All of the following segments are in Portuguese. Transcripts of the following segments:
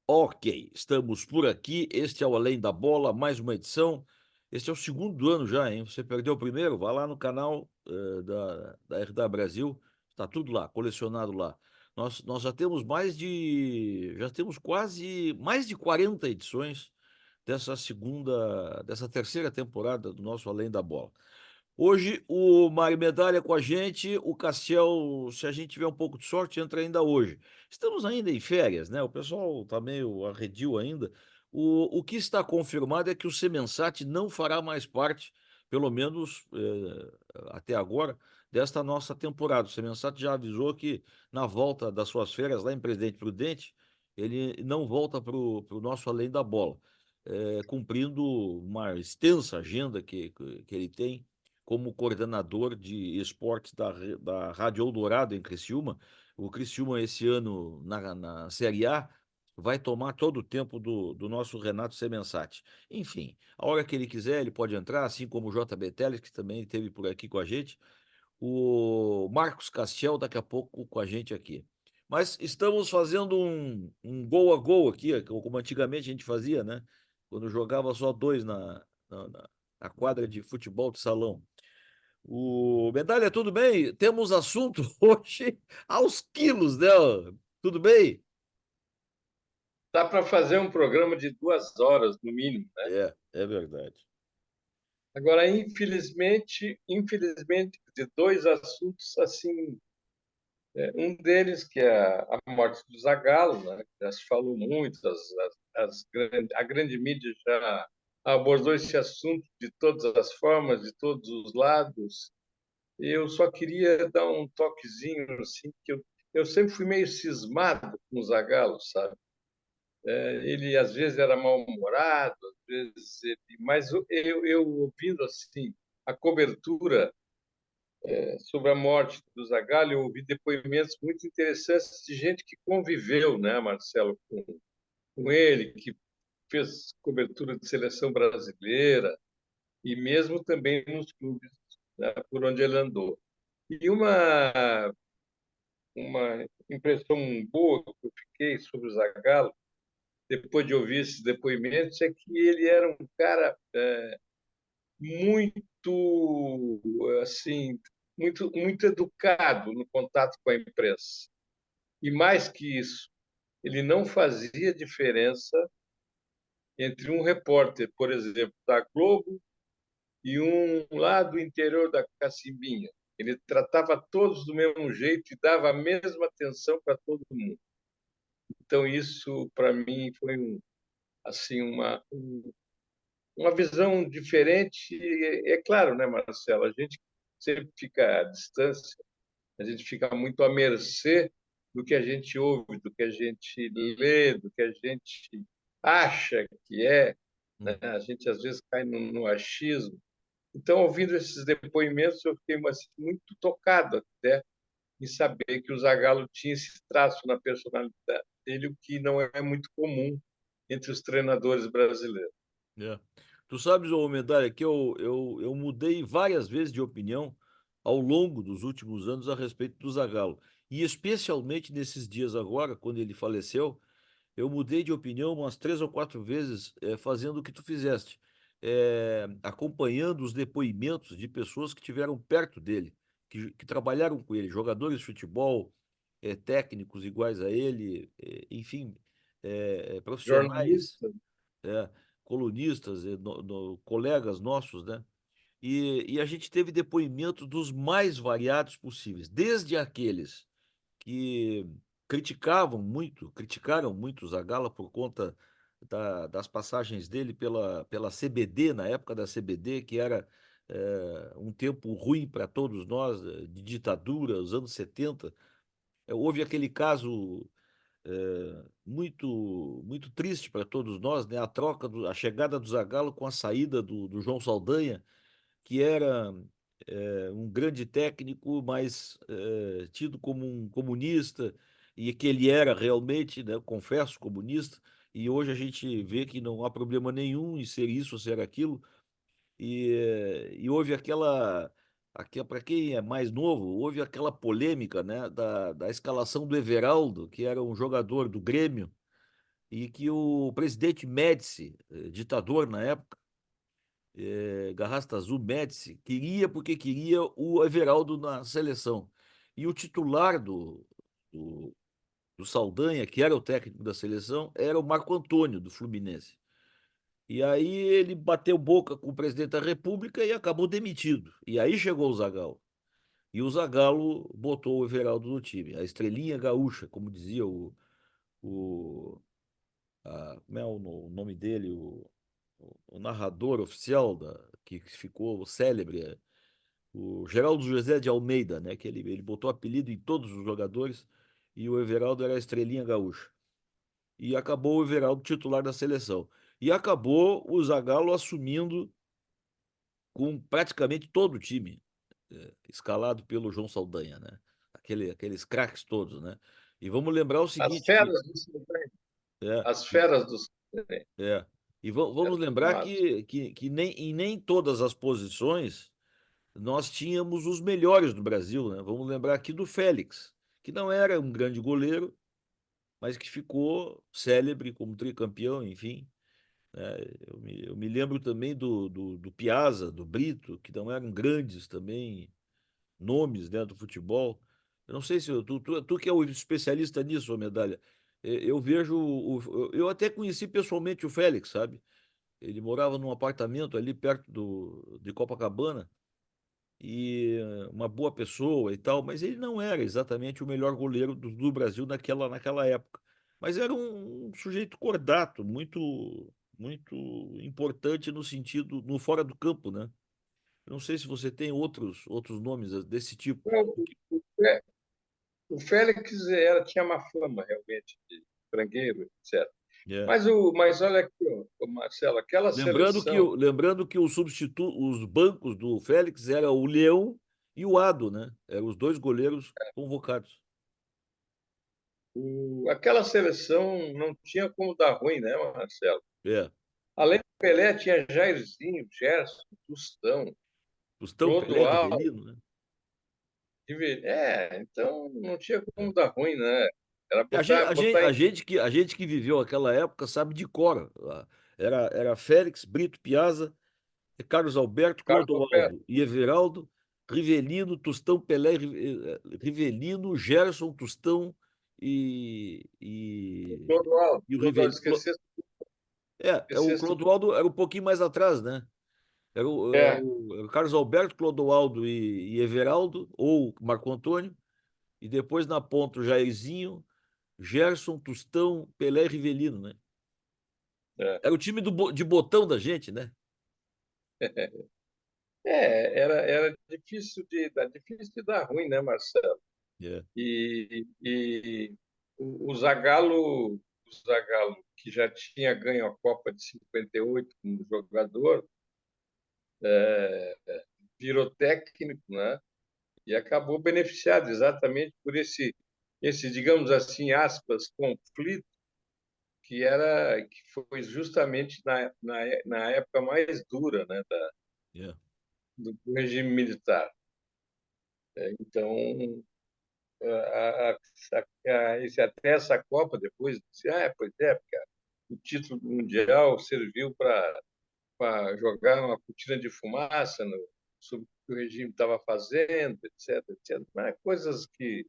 Ok, estamos por aqui. Este é o Além da Bola, mais uma edição. Este é o segundo ano já, hein? Você perdeu o primeiro? Vá lá no canal da RW Brasil, está tudo lá, colecionado lá. Nós já temos quase mais de 40 edições dessa terceira temporada do nosso Além da Bola. Hoje o Mário Medalha com a gente, o Castiel, se a gente tiver um pouco de sorte, entra ainda hoje. Estamos ainda em férias, né? O pessoal está meio arredio ainda. O que está confirmado é que o Semensat não fará mais parte, pelo menos até agora, desta nossa temporada. O Semensat já avisou que na volta das suas férias lá em Presidente Prudente, ele não volta para o nosso Além da Bola, cumprindo uma extensa agenda que ele tem como coordenador de esportes da Rádio Eldorado em Criciúma. O Criciúma, esse ano, na Série A, vai tomar todo o tempo do nosso Renato Semensati. Enfim, a hora que ele quiser, ele pode entrar, assim como o JB Teles, que também esteve por aqui com a gente. O Marcos Castiel, daqui a pouco, com a gente aqui. Mas estamos fazendo um gol a gol aqui, como antigamente a gente fazia, né? Quando jogava só dois na quadra de futebol de salão. O Medalha, tudo bem? Temos assunto hoje aos quilos, né? Tudo bem? Dá para fazer um programa de 2 horas, no mínimo, né? É verdade. Agora, infelizmente, de dois assuntos, assim, um deles, que é a morte do Zagallo, né? Já se falou muito, a grande mídia já abordou esse assunto de todas as formas, de todos os lados. Eu só queria dar um toquezinho, assim, que eu sempre fui meio cismado com o Zagallo, sabe? Ele às vezes era mal-humorado, às vezes mas eu ouvindo assim a cobertura sobre a morte do Zagallo, eu ouvi depoimentos muito interessantes de gente que conviveu, né, Marcelo, com ele, que fez cobertura de seleção brasileira e mesmo também nos clubes, né, por onde ele andou. E uma impressão boa que eu fiquei sobre o Zagallo depois de ouvir esses depoimentos, é que ele era um cara muito, assim, muito educado no contato com a imprensa. E mais que isso, ele não fazia diferença entre um repórter, por exemplo, da Globo e um lá do interior da Cacimbinha. Ele tratava todos do mesmo jeito e dava a mesma atenção para todo mundo. Então isso para mim foi assim uma visão diferente. É claro, né, Marcelo? A gente sempre fica à distância, a gente fica muito à mercê do que a gente ouve, do que a gente lê, do que a gente acha que é. Né? Hum. A gente às vezes cai no achismo. Então, ouvindo esses depoimentos, eu fiquei assim, muito tocado até em saber que o Zagallo tinha esse traço na personalidade dele, o que não é muito comum entre os treinadores brasileiros. É. Tu sabes, ô Medalha, que eu mudei várias vezes de opinião ao longo dos últimos anos a respeito do Zagallo. E especialmente nesses dias agora, quando ele faleceu, eu mudei de opinião umas 3 ou 4 vezes, fazendo o que tu fizeste, acompanhando os depoimentos de pessoas que tiveram perto dele, que trabalharam com ele, jogadores de futebol, técnicos iguais a ele, enfim, profissionais, Jornalista. é, colunistas, colegas nossos, né? E a gente teve depoimentos dos mais variados possíveis, desde aqueles que criticaram muito o Zagallo por conta das passagens dele pela CBD, na época da CBD, que era um tempo ruim para todos nós, de ditadura, os anos 70. Houve aquele caso muito triste para todos nós, né? A chegada do Zagallo com a saída do João Saldanha, que era um grande técnico, mas tido como um comunista, e que ele era realmente, né, confesso, comunista, e hoje a gente vê que não há problema nenhum em ser isso ou ser aquilo, e houve para quem é mais novo, houve aquela polêmica, né, da escalação do Everaldo, que era um jogador do Grêmio, e que o presidente Médici, ditador na época, Garrastazu Médici, queria porque queria o Everaldo na seleção. E o titular do, do Saldanha, que era o técnico da seleção, era o Marco Antônio, do Fluminense. E aí ele bateu boca com o presidente da República e acabou demitido. E aí chegou o Zagallo. E o Zagallo botou o Everaldo no time, a estrelinha gaúcha, como dizia o como é o nome dele, o narrador oficial que ficou célebre, o Geraldo José de Almeida, né? Que ele botou apelido em todos os jogadores e o Everaldo era a estrelinha gaúcha. E acabou o Everaldo titular da seleção. E acabou o Zagallo assumindo com praticamente todo o time, escalado pelo João Saldanha, né? Aqueles craques todos, né? E vamos lembrar o As seguinte, feras do Saldanha, é, as feras do Saldanha é, e vamos eram lembrar chamados. que em nem todas as posições nós tínhamos os melhores do Brasil, né? Vamos lembrar aqui do Félix, que não era um grande goleiro, mas que ficou célebre como tricampeão, enfim. Né? Eu me lembro também do Piazza, do Brito, que não eram grandes também nomes, né, do futebol. Eu não sei se tu que é o especialista nisso, ô Medalha. Eu vejo, eu até conheci pessoalmente o Félix, sabe? Ele morava num apartamento ali perto de Copacabana e uma boa pessoa e tal, mas ele não era exatamente o melhor goleiro do Brasil naquela época. Mas era um sujeito cordato, muito importante no sentido, no fora do campo, né? Eu não sei se você tem outros nomes desse tipo. O Fé- o Félix tinha uma fama realmente de frangueiro, etc. É. Mas olha aqui, ó, Marcelo, aquela seleção, Lembrando que os bancos do Félix era o Leão e o Ado, né? Eram os dois goleiros convocados. aquela seleção não tinha como dar ruim, né, Marcelo? É. Além do Pelé, tinha Jairzinho, Gerson, Tostão, Tostão, Pelé, Clodoaldo. Rivelino, né? Então não tinha É. como dar ruim, né? Era A gente, botar, a gente, botar em a gente que viveu aquela época sabe de cor. Era Félix, Brito, Piazza, Carlos Alberto, Carlos Alberto, Clodoaldo e Everaldo, Rivelino, Tostão, Pelé, Rivelino, Gerson, Tostão Clodoaldo, e o Clodoaldo, Rivelino. esquecesse, O esquecesse. Clodoaldo era um pouquinho mais atrás, né? É, Era o Carlos Alberto, Clodoaldo e Everaldo, ou Marco Antônio, e depois na ponta o Jairzinho, Gerson, Tostão, Pelé e Rivelino, né? é. Era o time de botão da gente, né? Era difícil de dar ruim, né, Marcelo? É, E o Zagallo, que já tinha ganho a Copa de 58 como jogador, virou técnico, né? E acabou beneficiado exatamente por esse, digamos assim, aspas, conflito que foi justamente na época mais dura, né, é, do regime militar. Então, a, a, até essa Copa depois disse, pois é, porque o título mundial serviu para jogar uma cortina de fumaça sobre o que o regime estava fazendo, etc, etc. Mas coisas que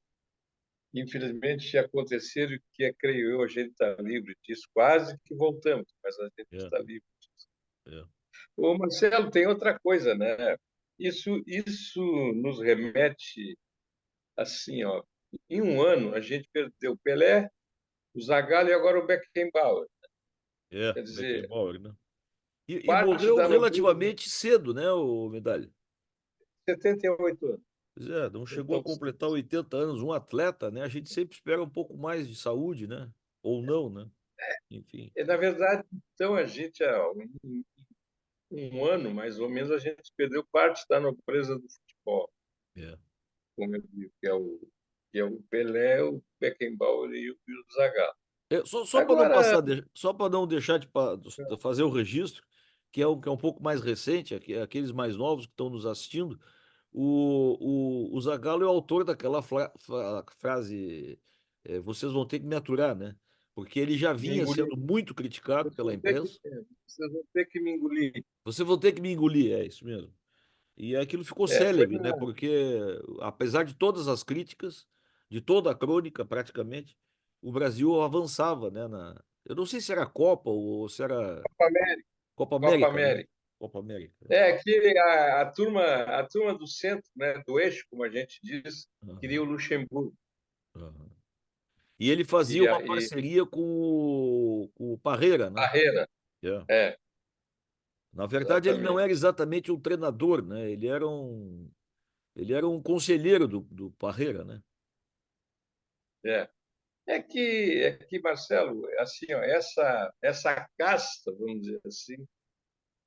infelizmente aconteceram e que, creio eu, a gente está livre disso. Quase que voltamos, mas a gente é, está livre. é, Ô, Marcelo, tem outra coisa, né? Isso nos remete assim, ó. Em um ano, a gente perdeu o Pelé, o Zagallo e agora o Beckenbauer. Quer dizer, Beckenbauer, né? E parte morreu da nobreza, relativamente cedo, né, o Medalha? 78 anos. Pois é, não chegou a Então, completar 80 anos, um atleta, né? A gente sempre espera um pouco mais de saúde, né? Ou não, né? Enfim, na verdade, então a gente, em um ano mais ou menos, a gente perdeu parte da nobreza do futebol, é. como eu digo, que é o Pelé, o Beckenbauer e o Zagallo. Só para não Agora, passar, só para não deixar de fazer o registro, que é um pouco mais recente, aqueles mais novos que estão nos assistindo, o Zagallo é o autor daquela frase, vocês vão ter que me aturar, né? porque ele já Me vinha engolir. sendo muito criticado Vocês pela vão ter que, imprensa. vocês vão ter que me engolir. Você vai ter que me engolir, é isso mesmo. E aquilo ficou Foi célebre, né? na Porque, apesar de todas as críticas, de toda a crônica praticamente, o Brasil avançava, né? Eu não sei se era Copa ou se era Copa América. Copa Copa América, né? América. Copa América. É que a turma do centro, né, do eixo, como a gente diz, queria o Aham, Luxemburgo. aham. E ele fazia E, uma e parceria com o Parreira, né? Barreira. É. É, Na verdade, ele não era exatamente. exatamente um treinador, né? Ele era um conselheiro do Parreira, né? É. É que, Marcelo, assim, ó, essa casta, vamos dizer assim,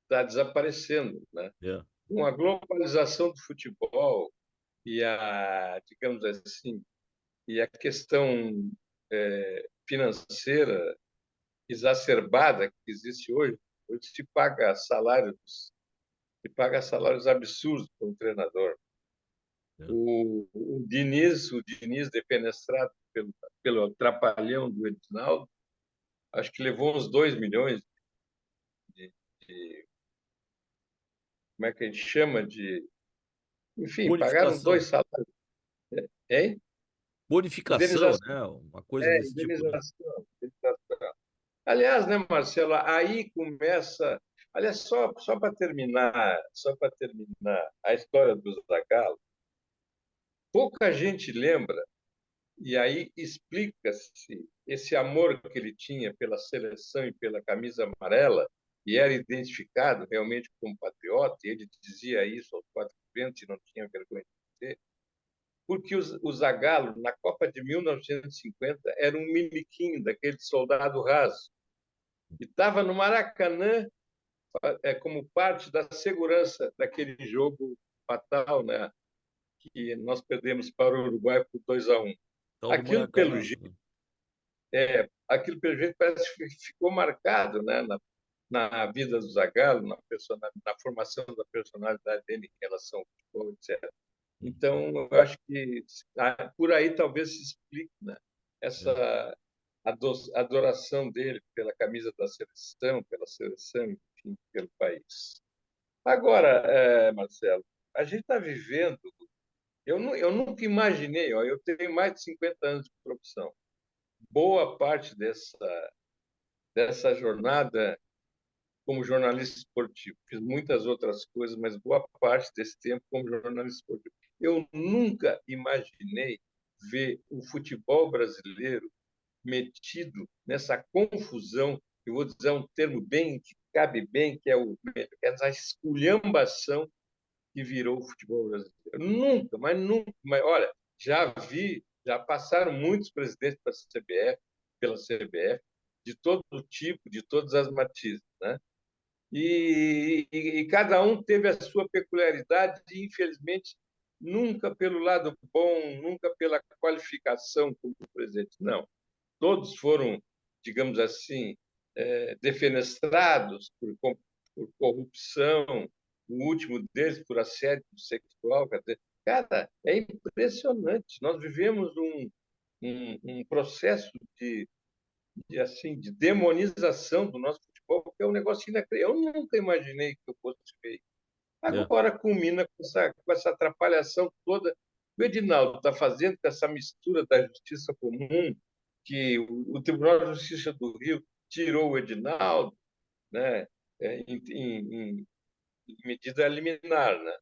está desaparecendo, né? É, Com a globalização do futebol e digamos assim, e a questão financeira exacerbada que existe hoje se paga salários absurdos para um treinador. é. O Diniz defenestrado pelo trapalhão do Edinaldo, acho que levou uns 2 milhões de como é que a gente chama enfim, pagaram Bonificação. 2 salários, hein? Bonificação, Indenização, né? Uma coisa desse tipo, né? indenização, indenização. Aliás, né, Marcelo, aí começa. Aliás, só para terminar a história do Zagallo, pouca gente lembra, e aí explica-se esse amor que ele tinha pela seleção e pela camisa amarela, e era identificado realmente como patriota, e ele dizia isso aos quatro ventos e não tinha vergonha de dizer, porque o Zagallo, na Copa de 1950, era um miliquinho daquele soldado raso, e estava no Maracanã como parte da segurança daquele jogo fatal, né, que nós perdemos para o Uruguai por 2-1. Tal do Aquilo, pelo Maracanaço, jeito, né? parece que ficou marcado, né, na vida do Zagallo, na formação da personalidade dele em relação ao futebol, etc. Então, eu acho que por aí talvez se explique, né, É. essa adoração dele pela seleção, enfim, pelo país. Agora, Marcelo, a gente está vivendo. Eu nunca imaginei, ó, eu tenho mais de 50 anos de profissão. Boa parte dessa jornada como jornalista esportivo. Fiz muitas outras coisas, mas boa parte desse tempo como jornalista esportivo. Eu nunca imaginei ver o futebol brasileiro metido nessa confusão. Eu vou dizer um termo bem que cabe bem, que é essa esculhambação que virou o futebol brasileiro. Nunca, mas nunca. Mas, olha, já passaram muitos presidentes pela CBF, de todo tipo, de todas as matizes, né? E cada um teve a sua peculiaridade e, infelizmente, nunca pelo lado bom, nunca pela qualificação como presidente. Não. Todos foram, digamos assim, defenestrados por corrupção, o último deles por assédio sexual. Quer dizer, cara, é impressionante. Nós vivemos um processo assim, de demonização do nosso futebol, que é um negócio inacreditável. Eu nunca imaginei que eu fosse ver isso. É. Agora culmina com essa atrapalhação toda que o Edinaldo está fazendo, com essa mistura da justiça comum, que o Tribunal de Justiça do Rio tirou o Edinaldo, né, em medida liminar, né,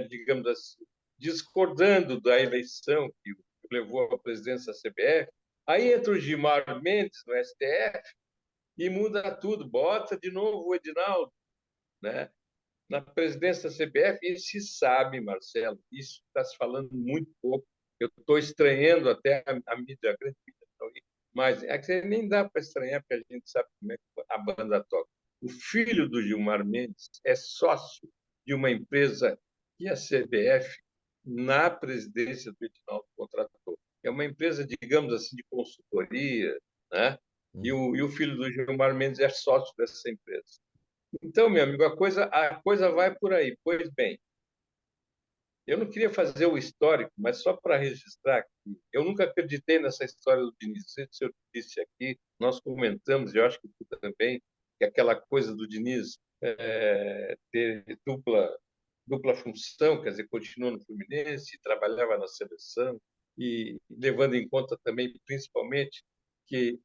digamos assim, discordando da eleição que levou à presidência da CBF. Aí entra o Gilmar Mendes no STF e muda tudo, bota de novo o Edinaldo, né, na presidência da CBF, e se sabe, Marcelo, isso está se falando muito pouco. Eu estou estranhando até a mídia, a grande mídia, mas é que nem dá para estranhar, porque a gente sabe como é que a banda toca. O filho do Gilmar Mendes é sócio de uma empresa que a CBF, na presidência do Edinaldo, contratou. É uma empresa, digamos assim, de consultoria, né? E Uhum. o filho do Gilmar Mendes é sócio dessa empresa. Então, meu amigo, a coisa vai por aí. Pois bem, Eu não queria fazer o histórico, mas só para registrar que eu nunca acreditei nessa história do Diniz. Não sei se eu disse aqui, nós comentamos, e eu acho que tu também, que aquela coisa do Diniz ter dupla função, quer dizer, continuou no Fluminense, trabalhava na seleção, e levando em conta também, principalmente, que,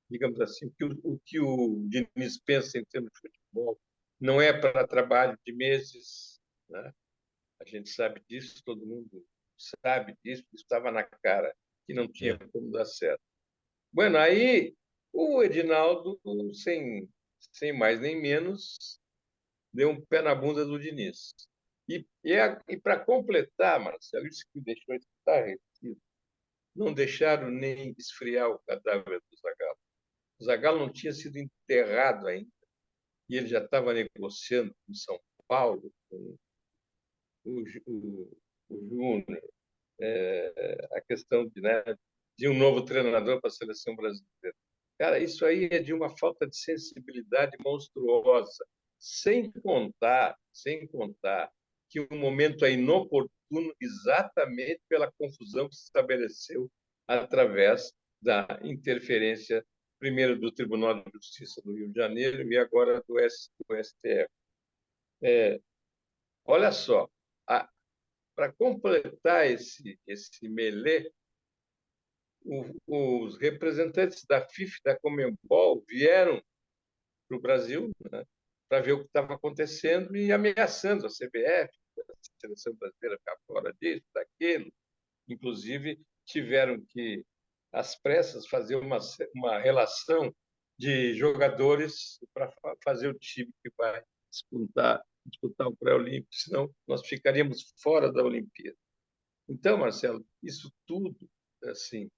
digamos assim, o que o Diniz pensa em termos de futebol não é para trabalho de meses, né? A gente sabe disso, todo mundo sabe disso, estava na cara que não tinha É, como dar certo. Bueno, aí o Edinaldo, sem mais nem menos, deu um pé na bunda do Diniz. E para completar, Marcelo, isso que me deixou estarrecido, não deixaram nem esfriar o cadáver do Zagallo. O Zagallo não tinha sido enterrado ainda, e ele já estava negociando com São Paulo, com o, o, o Júnior, a questão de um novo treinador para a seleção brasileira. Cara, isso aí é de uma falta de sensibilidade monstruosa, sem contar que o momento é inoportuno exatamente pela confusão que se estabeleceu através da interferência, primeiro do Tribunal de Justiça do Rio de Janeiro e agora do STF. Olha só, para completar esse melê, os representantes da FIFA e da Conmebol vieram para o Brasil, né, para ver o que estava acontecendo e ameaçando a CBF, a seleção brasileira ficar fora disso, daquilo. Inclusive, tiveram que, às pressas, fazer uma relação de jogadores para fazer o time que vai disputar o pré-olímpico, senão nós ficaríamos fora da Olimpíada. Então, Marcelo, isso tudo, assim,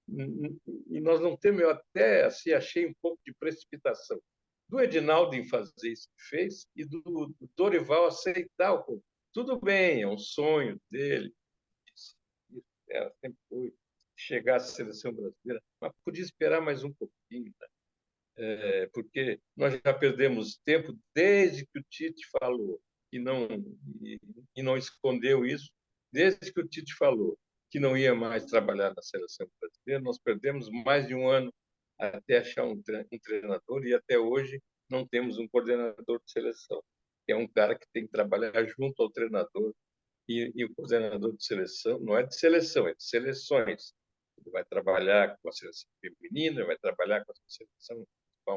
e nós não temos, eu até assim, achei um pouco de precipitação do Edinaldo em fazer isso que fez e do Dorival aceitar o convite. Tudo bem, é um sonho dele, sempre foi chegar à seleção brasileira, mas podia esperar mais um pouquinho, né? Porque nós já perdemos tempo desde que o Tite falou e não, e não escondeu isso, desde que o Tite falou que não ia mais trabalhar na seleção brasileira, nós perdemos mais de um ano até achar um treinador e até hoje não temos um coordenador de seleção. É um cara que tem que trabalhar junto ao treinador e o coordenador de seleção não é de seleção, é de seleções. Ele vai trabalhar com a seleção feminina, vai trabalhar com a seleção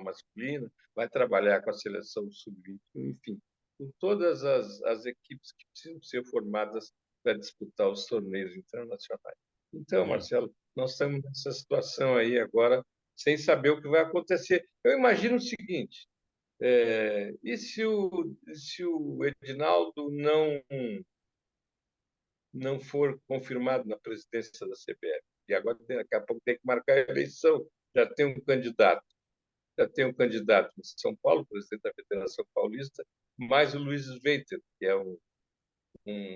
masculina, vai trabalhar com a seleção sub-21, enfim, com todas as equipes que precisam ser formadas para disputar os torneios internacionais. Então, é. Marcelo, nós estamos nessa situação aí agora, sem saber o que vai acontecer. Eu imagino o seguinte: e se o Edinaldo não for confirmado na presidência da CBF? E agora, daqui a pouco, tem que marcar a eleição. Já tem um candidato. Já tem um candidato em São Paulo, presidente da Federação Paulista, mais o Luiz Sveiter, que é um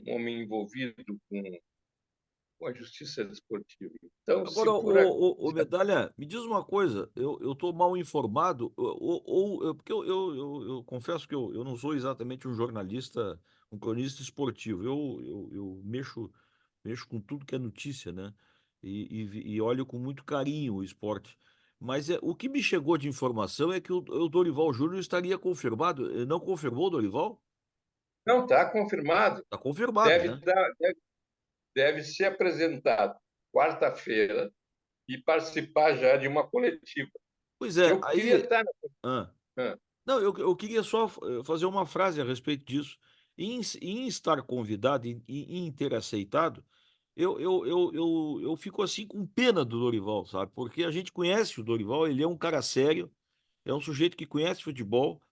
homem envolvido com a justiça desportiva. Então, Agora, se por acaso. o Medalha, me diz uma coisa, eu estou mal informado, porque eu confesso que eu não sou exatamente um jornalista, um cronista esportivo, eu mexo com tudo que é notícia, né? E olho com muito carinho o esporte. Mas o que me chegou de informação é que o Dorival Júnior estaria confirmado. Não confirmou o Dorival? Não, está confirmado. Está confirmado, Deve, né? dar, deve, deve ser apresentado quarta-feira e participar já de uma coletiva. Pois é, Eu queria aí. estar. Ah. Ah, Não, eu queria só fazer uma frase a respeito disso. Em estar convidado, em ter aceitado, eu fico assim com pena do Dorival, sabe? Porque a gente conhece o Dorival, ele é um cara sério, é um sujeito que conhece futebol,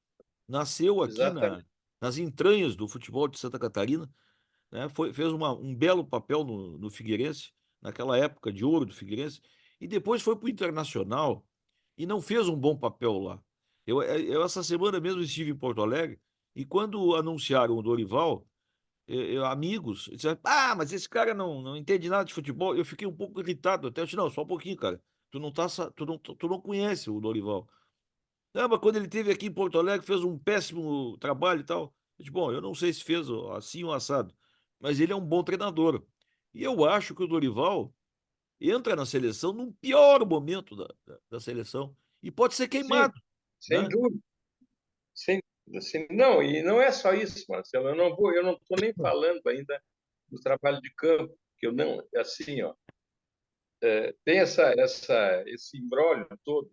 nasceu aqui exatamente, nas entranhas do futebol de Santa Catarina, né? Fez um belo papel no Figueirense, naquela época de ouro do Figueirense, e depois foi para o Internacional e não fez um bom papel lá. Essa semana mesmo estive em Porto Alegre e quando anunciaram o Dorival, amigos disseram, mas esse cara não entende nada de futebol. Eu fiquei um pouco irritado até. Eu disse, não, só um pouquinho, cara. Tu não conhece o Dorival. Não, mas quando ele esteve aqui em Porto Alegre, fez um péssimo trabalho e tal. Eu disse, bom, eu não sei se fez assim o assado, mas ele é um bom treinador. E eu acho que o Dorival entra na seleção num pior momento da seleção e pode ser Sim, queimado, sem né? dúvida. Sem, não, e não é só isso, Marcelo. Eu não estou nem falando ainda do trabalho de campo, que eu não, assim, ó, tem esse imbróglio todo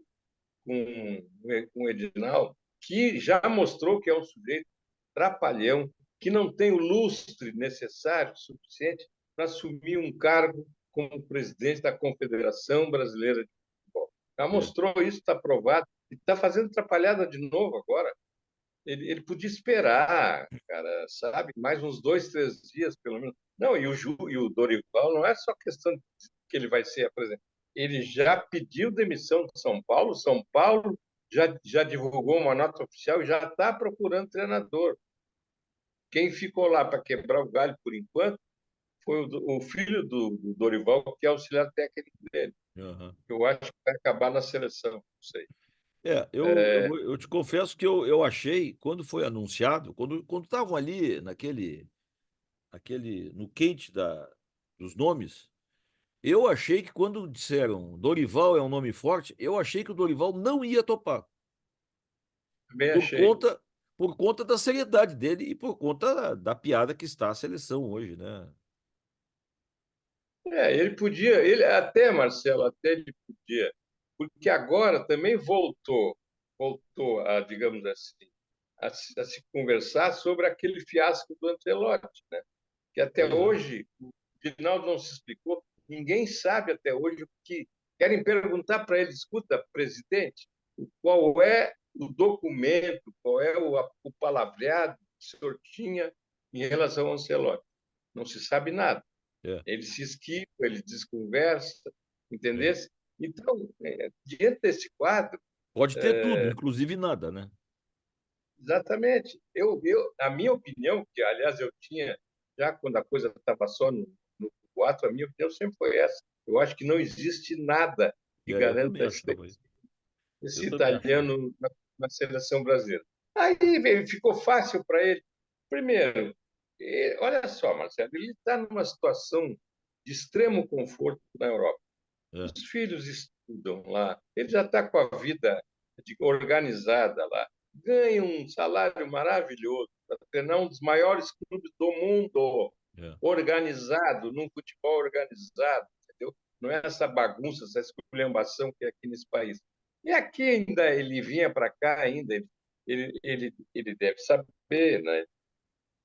com o Edinaldo, que já mostrou que é um sujeito trapalhão, que não tem o lustre necessário, suficiente, para assumir um cargo como presidente da Confederação Brasileira de Futebol. Já É. mostrou isso, está provado, e está fazendo atrapalhada de novo agora. Ele podia esperar, cara, sabe? Mais uns 2, 3 dias, pelo menos. Não, e o Dorival não é só questão de que ele vai ser apresentado. Ele já pediu demissão de São Paulo. São Paulo já divulgou uma nota oficial e já está procurando treinador. Quem ficou lá para quebrar o galho por enquanto foi o filho do Dorival, que é auxiliar técnico dele. Aham. Eu acho que vai acabar na seleção, não sei. Eu te confesso que eu achei, quando foi anunciado, quando estavam ali no quente dos nomes, eu achei que quando disseram Dorival é um nome forte, eu achei que o Dorival não ia topar, Também por achei. conta, por conta da seriedade dele e por conta da piada que está a seleção hoje, né? Ele podia, ele até, Marcelo, até ele podia, porque agora também voltou a, digamos assim, a se conversar sobre aquele fiasco do Ancelotti, né? Que até Pois é. hoje o Ginaldo não se explicou, ninguém sabe até hoje o que querem perguntar para ele, escuta, presidente, qual é o documento, qual é o palavreado que o senhor tinha em relação ao Ancelotti? Não se sabe nada. É, Ele se esquiva, ele desconversa, é. entendesse? Então, diante desse quadro, Pode ter tudo, inclusive nada, né? exatamente, a minha opinião, que aliás eu tinha, já quando a coisa estava só no 4, a minha opinião sempre foi essa. Eu acho que não existe nada que É, eu também garanta achava isso. Eu esse também achava. italiano na seleção brasileira. Aí ficou fácil para ele. Primeiro, olha só, Marcelo, ele está numa situação de extremo conforto na Europa. É, Os filhos estudam lá, ele já está com a vida organizada lá, ganha um salário maravilhoso para treinar um dos maiores clubes do mundo, é. organizado, num futebol organizado, entendeu? Não é essa bagunça, essa esculhambação que é aqui nesse país. E aqui ainda ele vinha para cá, ainda ele deve saber, né?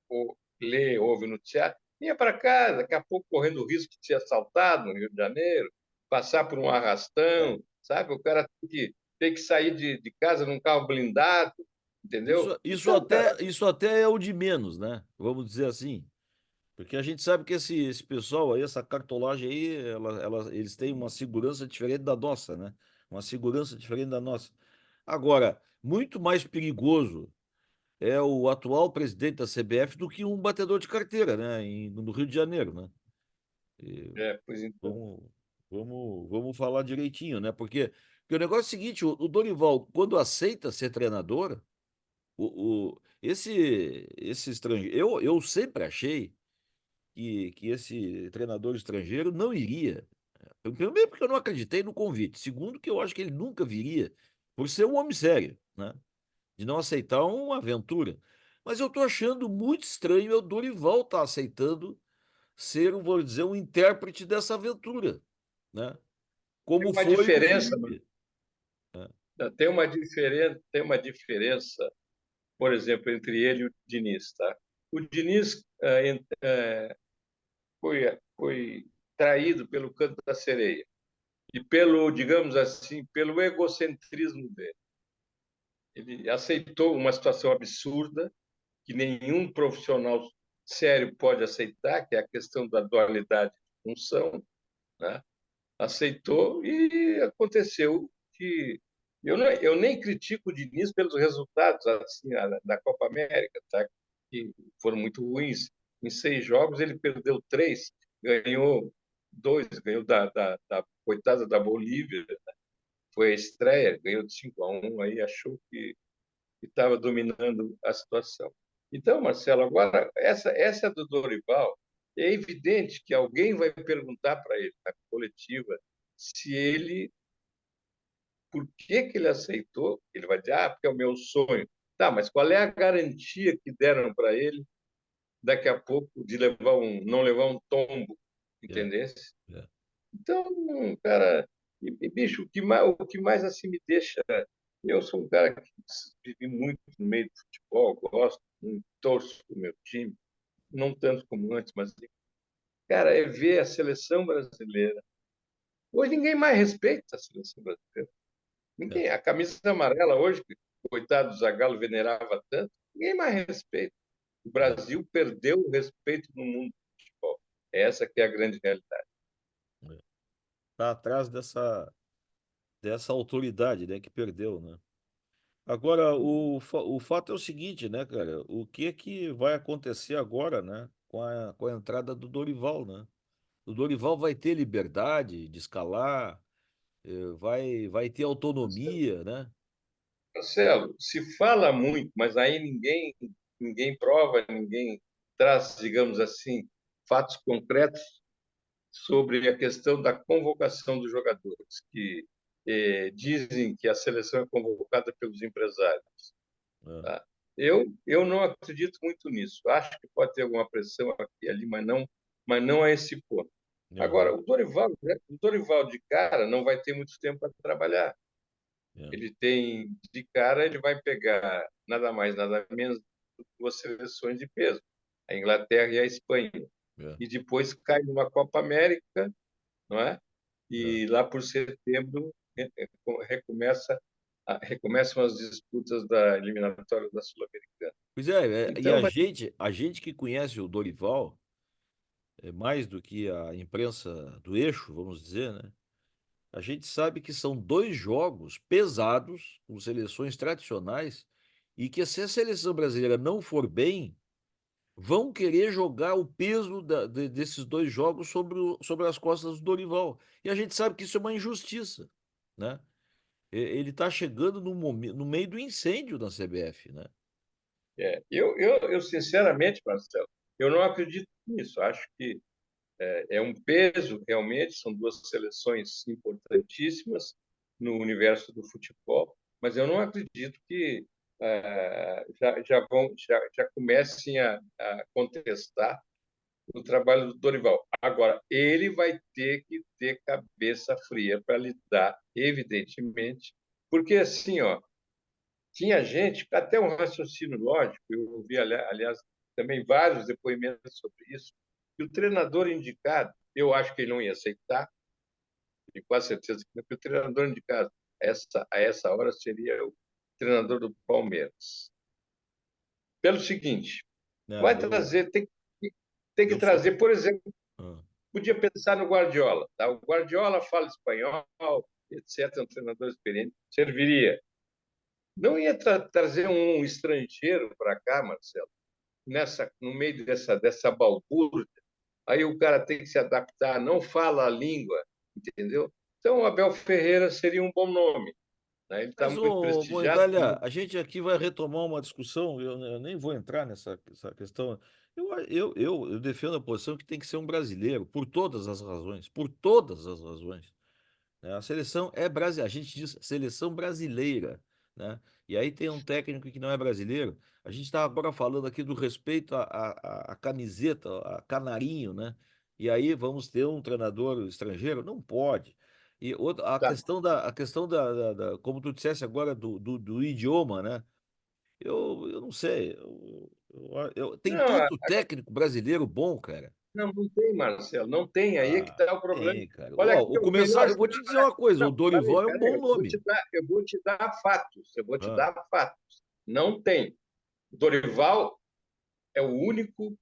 Ou lê, ouve no teatro, vinha para casa, daqui a pouco correndo o risco de ser assaltado no Rio de Janeiro, passar por um É. arrastão, sabe? O cara tem que sair de casa num carro blindado, entendeu? Então, cara, Isso até é o de menos, né? Vamos dizer assim. Porque a gente sabe que esse pessoal aí, essa cartolagem aí, eles têm uma segurança diferente da nossa, né? Uma segurança diferente da nossa. Agora, muito mais perigoso é o atual presidente da CBF do que um batedor de carteira, né? No Rio de Janeiro, né? E pois então. vamos, vamos falar direitinho, né? Porque o negócio é o seguinte, o Dorival, quando aceita ser treinador, esse estrangeiro, eu sempre achei que esse treinador estrangeiro não iria. Primeiro, porque eu não acreditei no convite. Segundo, que eu acho que ele nunca viria, por ser um homem sério, né? De não aceitar uma aventura. Mas eu estou achando muito estranho o Dorival estar aceitando ser, vou dizer, um intérprete dessa aventura, né? Tem Como uma foi o diferença, Felipe, né? tem uma diferença, por exemplo, entre ele e o Diniz, tá? O Diniz foi traído pelo canto da sereia e pelo, digamos assim, pelo egocentrismo dele. Ele aceitou uma situação absurda que nenhum profissional sério pode aceitar, que é a questão da dualidade de função, né? Aceitou e aconteceu que eu nem critico o Diniz pelos resultados assim da Copa América, tá? Que foram muito ruins. Em 6 jogos ele perdeu 3, ganhou 2, ganhou da coitada da Bolívia, foi a estreia, ganhou de 5-1, aí achou que estava dominando a situação. Então, Marcelo, agora, essa do Dorival, é evidente que alguém vai perguntar para ele, na coletiva, se ele, por que ele aceitou. Ele vai dizer, porque é o meu sonho. Tá, mas qual é a garantia que deram para ele daqui a pouco de não levar um tombo, É, entendesse? é, Então, cara, bicho, o que mais assim me deixa. Eu sou um cara que vivi muito no meio do futebol, gosto, muito, torço para o meu time, não tanto como antes, mas, cara, é ver a seleção brasileira. Hoje ninguém mais respeita a seleção brasileira. é, Ninguém. A camisa amarela hoje, que o coitado do Zagallo venerava tanto, ninguém mais respeita. O é, Brasil perdeu o respeito no mundo do futebol. Essa que é a grande realidade. é. Tá atrás dessa autoridade, né, que perdeu, né? Agora, o fato é o seguinte, né, cara? O que é que vai acontecer agora, né, com a entrada do Dorival, né? O Dorival vai ter liberdade de escalar, vai ter autonomia, né? Marcelo, se fala muito, mas aí ninguém prova, ninguém traz, digamos assim, fatos concretos sobre a questão da convocação dos jogadores, que dizem que a seleção é convocada pelos empresários. É, Tá? Eu não acredito muito nisso. Acho que pode ter alguma pressão aqui e ali, mas não a esse ponto. Agora, aham, o Dorival de cara não vai ter muito tempo para trabalhar. é, Ele vai pegar nada mais, nada menos do que duas seleções de peso, a Inglaterra e a Espanha. é, E depois cai numa Copa América, não é? é. E lá por setembro recomeçam as disputas da eliminatória da Sul-Americana. Pois é, e Então, a gente que conhece o Dorival, mais do que a imprensa do eixo, vamos dizer, né? A gente sabe que são dois jogos pesados, com seleções tradicionais, e que se a seleção brasileira não for bem, vão querer jogar o peso desses dois jogos sobre as costas do Dorival. E a gente sabe que isso é uma injustiça, né? Ele está chegando no meio do incêndio da CBF, né? eu sinceramente, Marcelo, eu não acredito nisso. Acho que é um peso, realmente, são duas seleções importantíssimas no universo do futebol, mas eu não acredito que já comecem a contestar o trabalho do Dorival. Agora, ele vai ter que ter cabeça fria para lidar, evidentemente, porque assim, ó, tinha gente, até um raciocínio lógico, eu ouvi, aliás, também vários depoimentos sobre isso, que o treinador indicado, eu acho que ele não ia aceitar, e quase certeza que não, que o treinador indicado a essa hora seria o treinador do Palmeiras. Pelo seguinte, Não, vai trazer, tem que eu sou. trazer, por exemplo, Ah, podia pensar no Guardiola. Tá? O Guardiola fala espanhol, etc., é um treinador experiente, serviria. Não ia trazer um estrangeiro para cá, Marcelo, no meio dessa balbúrdia. Aí o cara tem que se adaptar, não fala a língua, entendeu? Então, o Abel Ferreira seria um bom nome. Né? Ele está Mas, muito ô, prestigiado. Morgulha, a gente aqui vai retomar uma discussão, eu nem vou entrar nessa questão. Eu defendo a posição que tem que ser um brasileiro, por todas as razões, por todas as razões, né? A seleção é brasileira, a gente diz seleção brasileira, né? E aí tem um técnico que não é brasileiro. A gente está agora falando aqui do respeito à camiseta, a canarinho, né? E aí vamos ter um treinador estrangeiro? Não pode. E outra, a Tá. questão como tu dissesse agora, do idioma, né? Eu não sei. Tem Não, tanto técnico brasileiro bom, cara. não tem, Marcelo, não tem. Aí é que Ah, está o problema. tem, cara. Olha Ó, aqui, o o começar, melhor eu vou te dizer uma jogador. coisa: o Não, peraí, Dorival é um peraí, bom nome. eu vou te dar fatos. Eu vou te Ah. dar fatos. Não tem. O Dorival é o único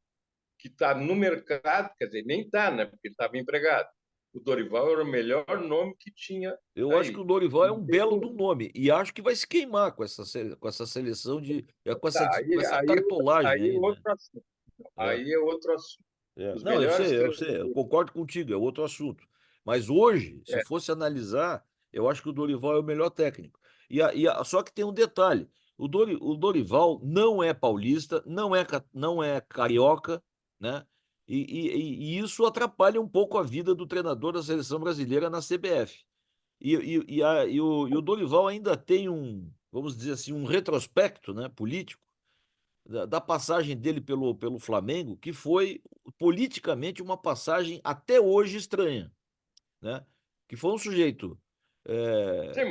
que está no mercado, quer dizer, nem está, né? Porque ele estava empregado. O Dorival era o melhor nome que tinha Eu acho que o aí. Dorival é Não um tem belo do outro. nome. E acho que vai se queimar com essa seleção com essa, Tá, com aí, essa aí, cartolagem aí é aí, né? outro assunto. É, Aí é outro assunto. é. Os Não, melhores eu sei, eu treinadores. concordo contigo, é outro assunto. Mas hoje, se É, fosse analisar, eu acho que o Dorival é o melhor técnico. Só que tem um detalhe: O Dorival não é paulista, não é carioca, né? E isso atrapalha um pouco a vida do treinador da seleção brasileira na CBF. E o Dorival ainda tem vamos dizer assim, um retrospecto, né, político da passagem dele pelo Flamengo, que foi politicamente uma passagem até hoje estranha, né? Que foi um sujeito. Sim, é,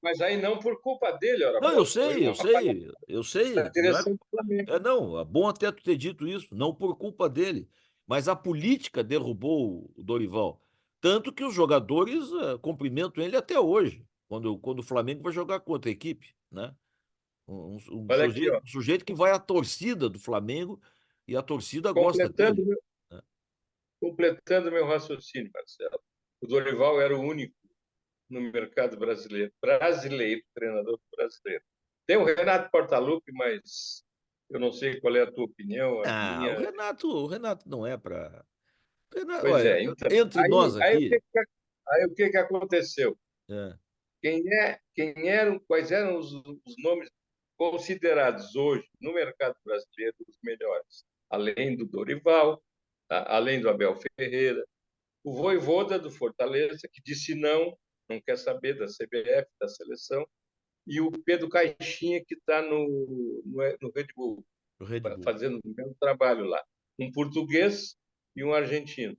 mas aí não por culpa dele, ora Não, eu bola. Foi sei, eu uma falha sei, eu sei. da Não é, direção do Flamengo. não, é bom até tu ter dito isso, não por culpa dele, mas a política derrubou o Dorival. Tanto que os jogadores cumprimentam ele até hoje, quando o Flamengo vai jogar com outra equipe, né? Olha aqui, ó, Um sujeito que vai à torcida do Flamengo e a torcida gosta completando dele, meu, né? completando meu raciocínio, Marcelo. O Dorival era o único no mercado brasileiro, treinador brasileiro. Tem o Renato Portaluppi, mas eu não sei qual é a tua opinião, a Ah, minha. O Renato não é para. Pois Olha, é, então, entre aí, nós aí, o aqui, que, que- aí o que que aconteceu? é, Quais eram os nomes considerados hoje no mercado brasileiro os melhores? Além do Dorival, além do Abel Ferreira, o Vojvoda do Fortaleza, que disse não, não quer saber da CBF, da seleção, e o Pedro Caixinha, que está no Red Bull, o Red Bull. fazendo o mesmo trabalho lá. Um português e um argentino,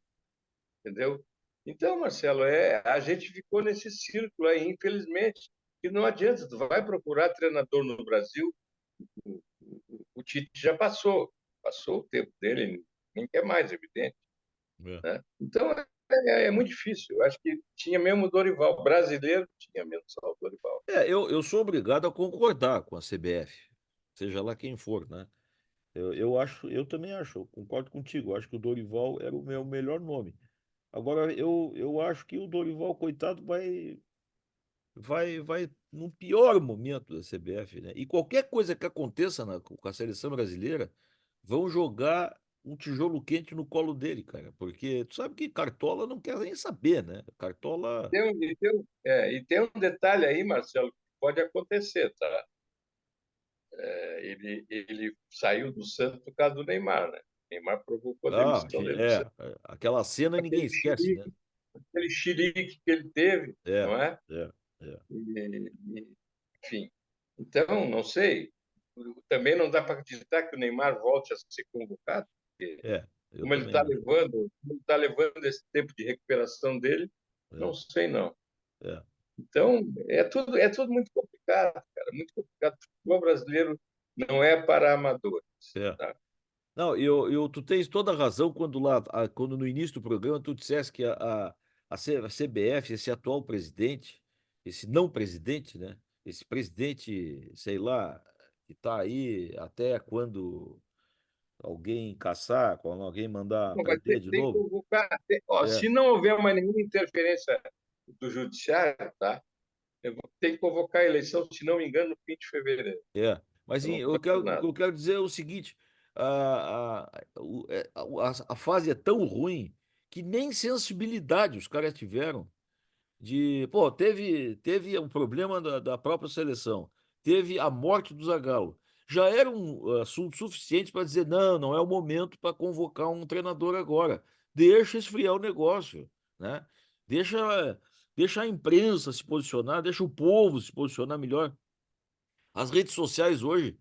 entendeu? Então, Marcelo, a gente ficou nesse círculo aí, infelizmente, que não adianta, tu vai procurar treinador no Brasil, o Tite já passou o tempo dele, nem quer mais, evidente, É. né? Então, é muito difícil. Eu acho que tinha mesmo o Dorival, brasileiro, tinha mesmo só o Dorival. Eu sou obrigado a concordar com a CBF, seja lá quem for, né? Eu também acho, eu concordo contigo, eu acho que o Dorival era o meu melhor nome. Agora, eu acho que o Dorival, coitado, vai no pior momento da CBF, né? E qualquer coisa que aconteça com a seleção brasileira, vão jogar um tijolo quente no colo dele, cara. Porque tu sabe que Cartola não quer nem saber, né? Cartola. E tem um detalhe aí, Marcelo, que pode acontecer, tá? Ele saiu do Santos por causa do Neymar, né? O Neymar provocou a Ah, demissão dele do Santos. aquela cena ninguém Aquele esquece, né? chilique, aquele chilique que ele teve, É, não é? é, é, Enfim. Então, não sei. Também não dá para acreditar que o Neymar volte a ser convocado, porque eu como ele também está acho. levando, como está levando esse tempo de recuperação dele, É, não sei não. é, Então, é tudo muito complicado, cara, muito complicado. O futebol brasileiro não é para amadores, é. tá? Não, tu tens toda a razão quando no início do programa tu disseste que a CBF, esse atual presidente, esse não presidente, né? Esse presidente, sei lá, que está aí até quando alguém caçar, quando alguém mandar Não, vai prender ter, de tem que novo. convocar. Ó, É, se não houver mais nenhuma interferência do judiciário, tá? Eu vou ter que convocar a eleição, se não me engano, no fim de fevereiro. é. Mas Eu não o que nada. eu quero dizer é o seguinte: a fase é tão ruim que nem sensibilidade os caras tiveram. Pô, teve um problema da própria seleção, teve a morte do Zagallo. Já era um assunto suficiente para dizer, não, não é o momento para convocar um treinador agora. Deixa esfriar o negócio, né? Deixa, deixa a imprensa se posicionar, deixa o povo se posicionar melhor. As redes sociais hoje,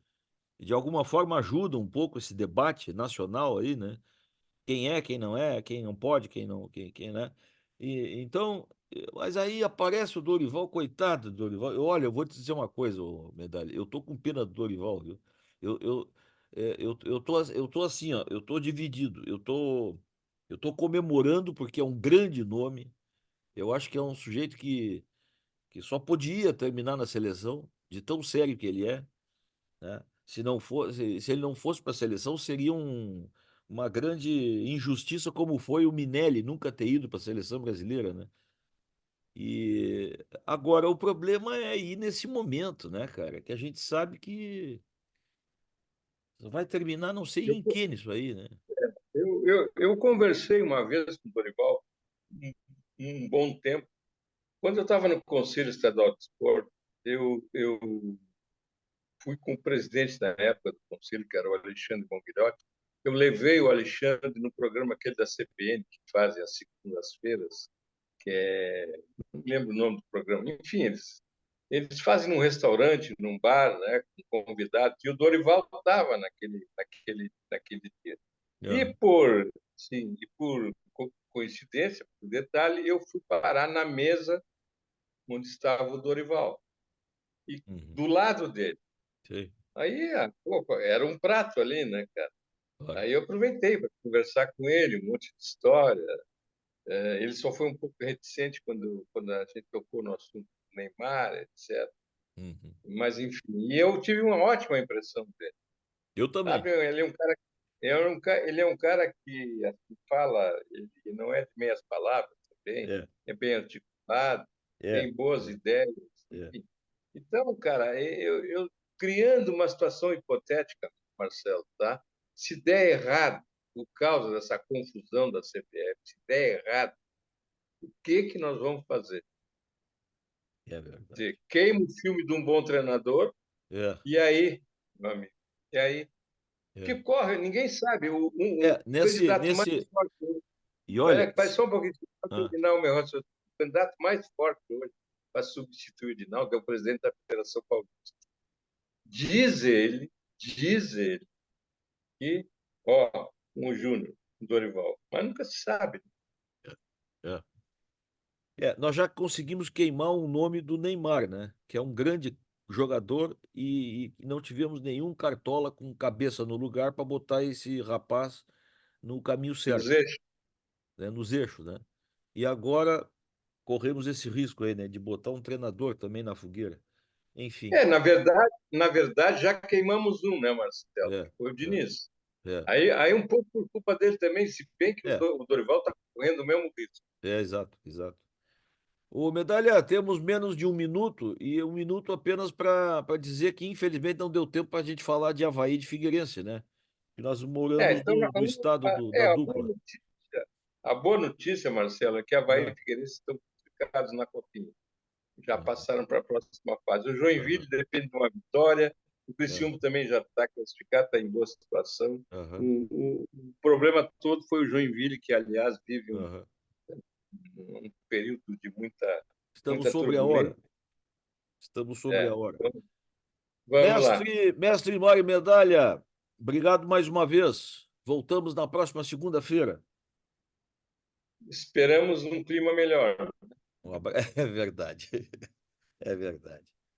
de alguma forma, ajudam um pouco esse debate nacional aí, né? Quem não é, quem não pode, quem não, né? Então, mas aí aparece o Dorival, coitado do Dorival. Olha, eu vou te dizer uma coisa, ô Medalha, eu tô com pena do Dorival, viu? Eu, eu, eu tô assim, ó, eu tô dividido, eu tô comemorando porque é um grande nome. Eu acho que é um sujeito que só podia terminar na seleção, de tão sério que ele é, né? Se ele não fosse para a seleção, seria uma grande injustiça, como foi o Minelli nunca ter ido para a seleção brasileira, né? E agora o problema é ir nesse momento, né, cara? Que a gente sabe que vai terminar não sei Eu, em que nisso aí, né? eu conversei uma vez com o Dorival, um, um bom tempo. Quando eu estava no Conselho Estadual de Esporte, eu fui com o presidente da época do conselho, que era o Alexandre Bonguilhotti. Eu levei o Alexandre no programa aquele da CPN, que fazem às segundas-feiras, que é, não lembro o nome do programa. Enfim, eles fazem num restaurante, num bar, né, com convidados, e o Dorival estava naquele dia. E Aham. por coincidência, por detalhe, eu fui parar na mesa onde estava o Dorival, e Uhum. do lado dele. Sei. Aí, pô, era um prato ali, né, cara? Claro. Aí eu aproveitei para conversar com ele, um monte de história. Ele só foi um pouco reticente quando a gente tocou no assunto do Neymar, etc. Uhum. Mas, enfim, e eu tive uma ótima impressão dele. Eu também. Sabe, ele é um cara que assim, fala, ele não é de meias palavras também, É, é bem articulado, é, tem boas é, ideias, é, enfim. Então, cara, eu criando uma situação hipotética, Marcelo, tá? Se der errado, por causa dessa confusão da CBF, se der errado, o que nós vamos fazer? é verdade. Dizer, queima o filme de um bom treinador, É, e aí, meu amigo, e aí? é. Que corre, ninguém sabe. O É, candidato mais forte hoje. e olha, Mas só um pouquinho, para ah, terminar o meu raciocínio. O candidato mais forte hoje para substituir o Dinaldo é o presidente da Federação Paulista. Diz ele que, ó, o Júnior, o Dorival, mas nunca se sabe. é. É, nós já conseguimos queimar o nome do Neymar, né, que é um grande jogador e não tivemos nenhum cartola com cabeça no lugar para botar esse rapaz no caminho Nos certo, eixos. né, nos eixos, né. E agora corremos esse risco aí, né, de botar um treinador também na fogueira. Enfim, Na verdade, já queimamos um, né, Marcelo? é, Que foi o é, Diniz. é, Aí um pouco por culpa dele também, se bem que o é, o Dorival está correndo o mesmo risco. exato, exato. Ô, Medalha, temos menos de um minuto e um minuto apenas para dizer que infelizmente não deu tempo para a gente falar de Avaí e de Figueirense, né? Que nós moramos Então, no estado da dupla. a boa notícia, Marcelo, é que Avaí Ah, e Figueirense estão classificados na Copinha. Já aham, passaram para a próxima fase. O aham, Joinville depende de uma vitória. O aham, Criciúma também já está classificado, está em boa situação. aham, O problema todo foi o Joinville, que, aliás, vive aham. um período de Estamos muita sobre a hora. turbulência. Estamos sobre a É, hora. vamos lá. Mestre Mário Medalha, obrigado mais uma vez. Voltamos na próxima segunda-feira. Esperamos um clima melhor. É verdade. É verdade.